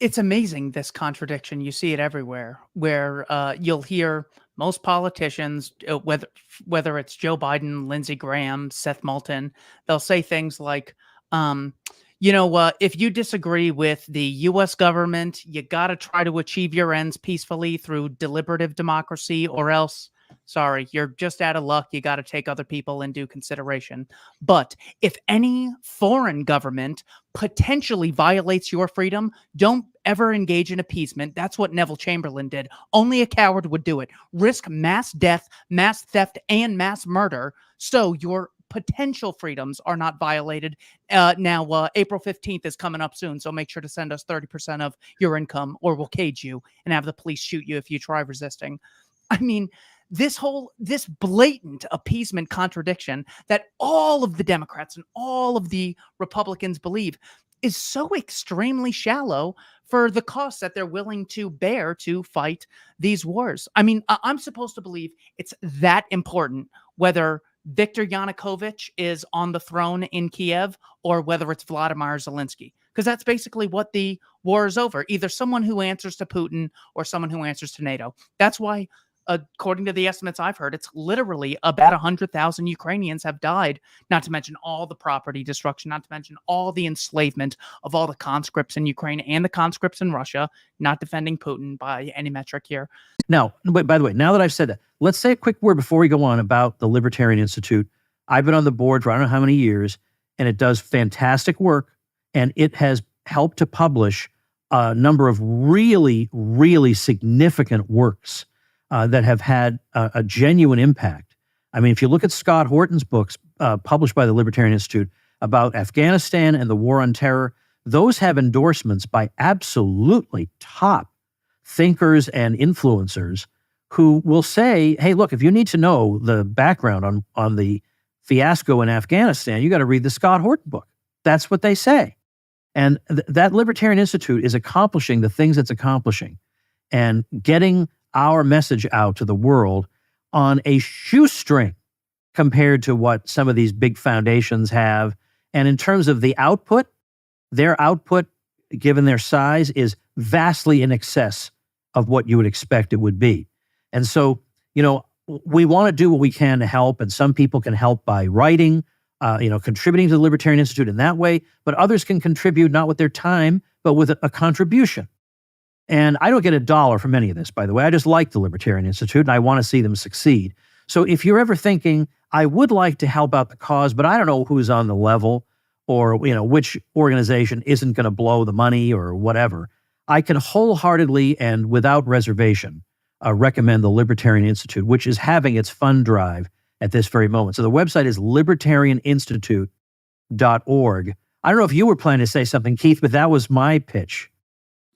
It's amazing, this contradiction. You see it everywhere, where you'll hear most politicians, whether it's Joe Biden, Lindsey Graham, Seth Moulton, they'll say things like, um, if you disagree with the U.S. government, you got to try to achieve your ends peacefully through deliberative democracy, or else, sorry, you're just out of luck. You got to take other people into consideration. But if any foreign government potentially violates your freedom, don't ever engage in appeasement. That's what Neville Chamberlain did. Only a coward would do it. Risk mass death, mass theft, and mass murder so your potential freedoms are not violated. Now, April 15th is coming up soon, so make sure to send us 30% of your income or we'll cage you and have the police shoot you if you try resisting. I mean, this blatant appeasement contradiction that all of the Democrats and all of the Republicans believe is so extremely shallow for the costs that they're willing to bear to fight these wars. I mean, I'm supposed to believe it's that important whether Viktor Yanukovych is on the throne in Kiev or whether it's Vladimir Zelensky, because that's basically what the war is over. Either someone who answers to Putin or someone who answers to NATO. That's why, according to the estimates I've heard, it's literally about 100,000 Ukrainians have died, not to mention all the property destruction, not to mention all the enslavement of all the conscripts in Ukraine and the conscripts in Russia, not defending Putin by any metric here. Now, by the way, now that I've said that, let's say a quick word before we go on about the Libertarian Institute. I've been on the board for I don't know how many years, and it does fantastic work, and it has helped to publish a number of really, really significant works that have had a genuine impact. I mean, if you look at Scott Horton's books published by the Libertarian Institute about Afghanistan and the war on terror, those have endorsements by absolutely top thinkers and influencers who will say, hey, look, if you need to know the background on the fiasco in Afghanistan, you got to read the Scott Horton book. That's what they say. And that Libertarian Institute is accomplishing the things it's accomplishing and getting our message out to the world on a shoestring compared to what some of these big foundations have. And in terms of the output, their output, given their size, is vastly in excess of what you would expect it would be. And so, we want to do what we can to help, and some people can help by writing, contributing to the Libertarian Institute in that way, but others can contribute not with their time, but with a contribution. And I don't get $1 from any of this, by the way. I just like the Libertarian Institute, and I want to see them succeed. So if you're ever thinking, I would like to help out the cause, but I don't know who's on the level or, which organization isn't going to blow the money or whatever, I can wholeheartedly and without reservation recommend the Libertarian Institute, which is having its fund drive at this very moment. So the website is libertarianinstitute.org. I don't know if you were planning to say something, Keith, but that was my pitch.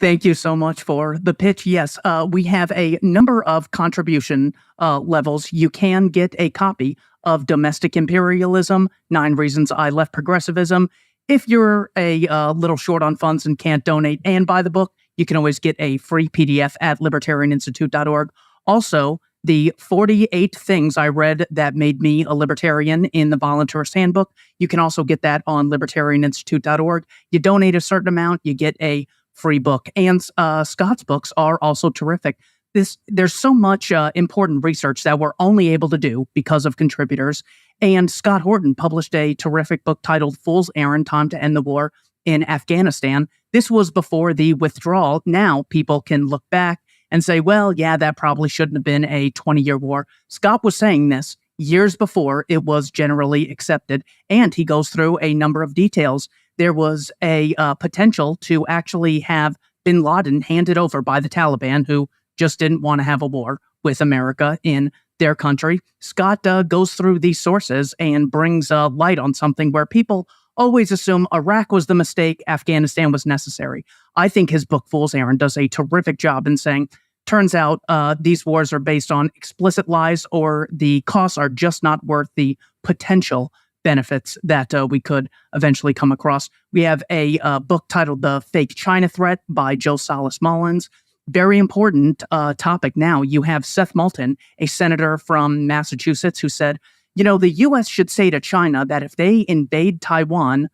Thank you so much for the pitch. Yes, we have a number of contribution levels. You can get a copy of Domestic Imperialism, 9 Reasons I Left Progressivism. If you're a little short on funds and can't donate and buy the book, you can always get a free PDF at libertarianinstitute.org. Also, the 48 things I read that made me a libertarian in the Volunteerist Handbook, you can also get that on libertarianinstitute.org. You donate a certain amount, you get a free book. And Scott's books are also terrific. There's so much important research that we're only able to do because of contributors. And Scott Horton published a terrific book titled Fool's Errand, Time to End the War in Afghanistan. This was before the withdrawal. Now people can look back and say, well, yeah, that probably shouldn't have been a 20-year war. Scott was saying this years before it was generally accepted. And he goes through a number of details. There was a potential to actually have bin Laden handed over by the Taliban, who just didn't want to have a war with America in their country. Scott goes through these sources and brings light on something where people always assume Iraq was the mistake, Afghanistan was necessary. I think his book, Fool's Errand, does a terrific job in saying, turns out these wars are based on explicit lies, or the costs are just not worth the potential benefits that we could eventually come across. We have a book titled The Fake China Threat by Joe Salas Mullins. Very important topic now. You have Seth Moulton, a senator from Massachusetts, who said, the U.S. should say to China that if they invade Taiwan,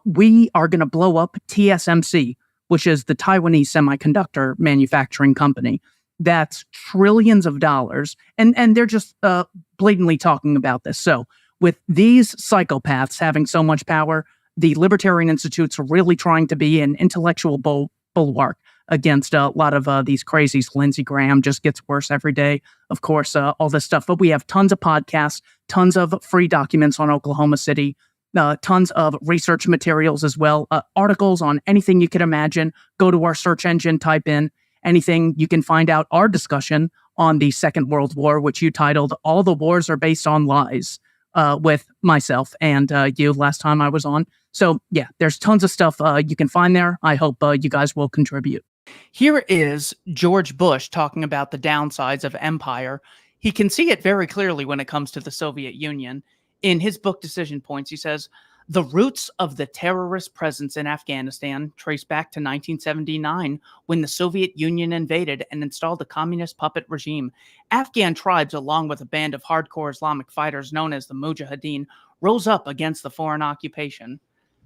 we are going to blow up TSMC, which is the Taiwanese semiconductor manufacturing company. That's trillions of dollars. And they're just blatantly talking about this. So with these psychopaths having so much power, the Libertarian Institute's really trying to be an intellectual bulwark against a lot of these crazies. Lindsey Graham just gets worse every day. Of course, all this stuff. But we have tons of podcasts, tons of free documents on Oklahoma City, tons of research materials as well, articles on anything you could imagine. Go to our search engine, type in anything. You can find out our discussion on the Second World War, which you titled "All the Wars Are Based on Lies," with myself and you last time I was on. So yeah, there's tons of stuff you can find there. I hope you guys will contribute. Here is George Bush talking about the downsides of empire. He can see it very clearly when it comes to the Soviet Union. In his book, Decision Points, he says, the roots of the terrorist presence in Afghanistan trace back to 1979, when the Soviet Union invaded and installed a communist puppet regime. Afghan tribes, along with a band of hardcore Islamic fighters known as the Mujahideen, rose up against the foreign occupation.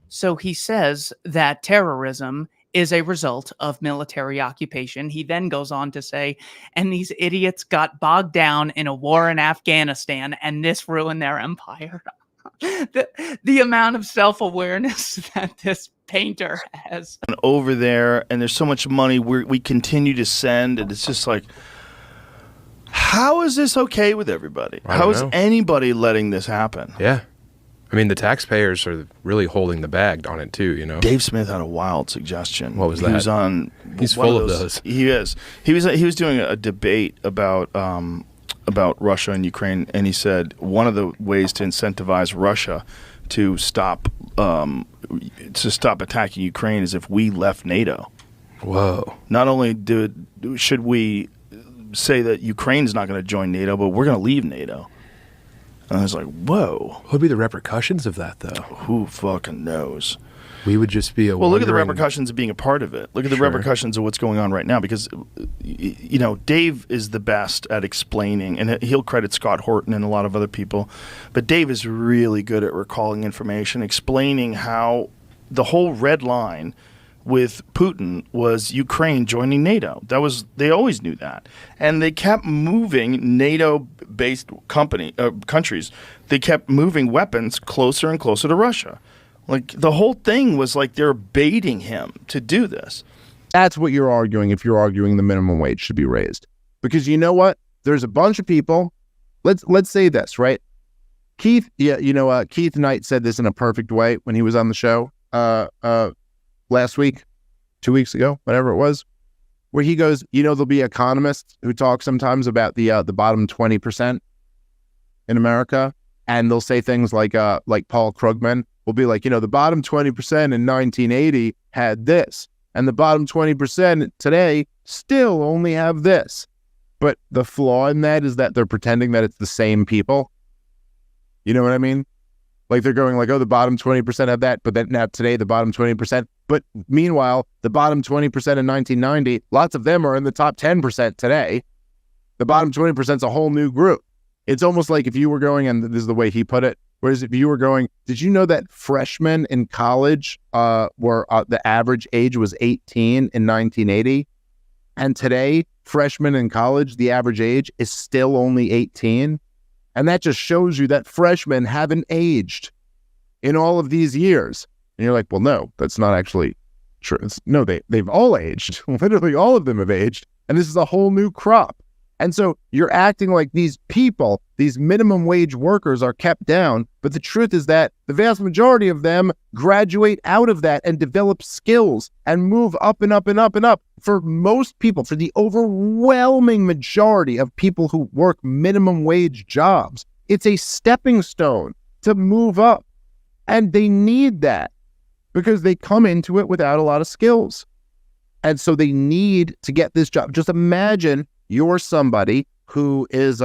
So he says that terrorism is a result of military occupation. He then goes on to say, and these idiots got bogged down in a war in Afghanistan, and this ruined their empire. the amount of self-awareness that this painter has. Over there, and there's so much money we continue to send, and it's just like, how is this okay with everybody? How is anybody letting this happen? Yeah. I mean, the taxpayers are really holding the bag on it too, you know. Dave Smith had a wild suggestion. What was that? He was on. He's full of those. He is. He was doing a debate about Russia and Ukraine, and he said one of the ways to incentivize Russia to stop attacking Ukraine is if we left NATO. Whoa! Not only should we say that Ukraine's not going to join NATO, but we're going to leave NATO. And I was like, whoa. What would be the repercussions of that, though? Who fucking knows? We would just be Well, look at the repercussions of being a part of it. Look at the repercussions of what's going on right now, because, you know, Dave is the best at explaining, and he'll credit Scott Horton and a lot of other people, but Dave is really good at recalling information, explaining how the whole red line with Putin was Ukraine joining NATO. They always knew that. And they kept moving NATO-based countries. They kept moving weapons closer and closer to Russia. Like, the whole thing was like they're baiting him to do this. That's what you're arguing if you're arguing the minimum wage should be raised. Because you know what? There's a bunch of people. Let's say this, right? Keith Knight said this in a perfect way when he was on the show last week, 2 weeks ago, whatever it was, where he goes, there'll be economists who talk sometimes about the bottom 20% in America, and they'll say things like Paul Krugman will be like, the bottom 20% in 1980 had this, and the bottom 20% today still only have this. But the flaw in that is that they're pretending that it's the same people. You know what I mean? Like, they're going like, oh, the bottom 20% have that, but then now today the bottom 20%. But meanwhile, the bottom 20% in 1990, lots of them are in the top 10% today. The bottom 20% is a whole new group. It's almost like if you were going, and this is the way he put it, whereas if you were going, did you know that freshmen in college were the average age was 18 in 1980? And today, freshmen in college, the average age is still only 18. And that just shows you that freshmen haven't aged in all of these years. And you're like, well, no, that's not actually true. No, they've all aged. Literally all of them have aged. And this is a whole new crop. And so you're acting like these people, these minimum wage workers are kept down. But the truth is that the vast majority of them graduate out of that and develop skills and move up and up and up and up. For most people, for the overwhelming majority of people who work minimum wage jobs, it's a stepping stone to move up. And they need that because they come into it without a lot of skills. And so they need to get this job. Just imagine you're somebody who is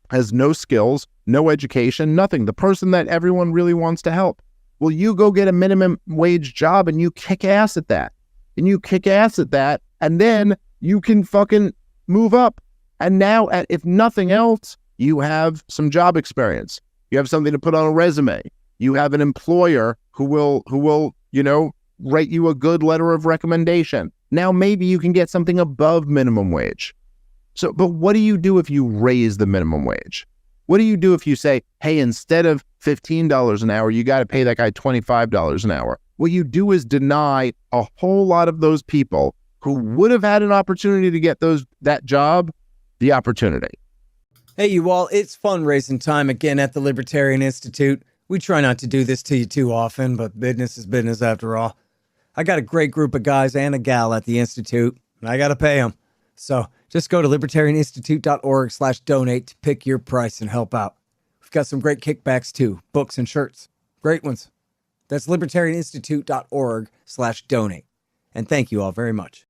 has no skills, no education, nothing. The person that everyone really wants to help. Well, you go get a minimum wage job and you kick ass at that. And then you can fucking move up. And now, if nothing else, you have some job experience. You have something to put on a resume. You have an employer who will, write you a good letter of recommendation. Now maybe you can get something above minimum wage. So, but what do you do if you raise the minimum wage? What do you do if you say, hey, instead of $15 an hour, you got to pay that guy $25 an hour? What you do is deny a whole lot of those people who would have had an opportunity to get that job, the opportunity. Hey, you all, it's fundraising time again at the Libertarian Institute. We try not to do this to you too often, but business is business after all. I got a great group of guys and a gal at the Institute, and I got to pay them. So just go to libertarianinstitute.org/donate to pick your price and help out. We've got some great kickbacks too, books and shirts. Great ones. That's libertarianinstitute.org/donate. And thank you all very much.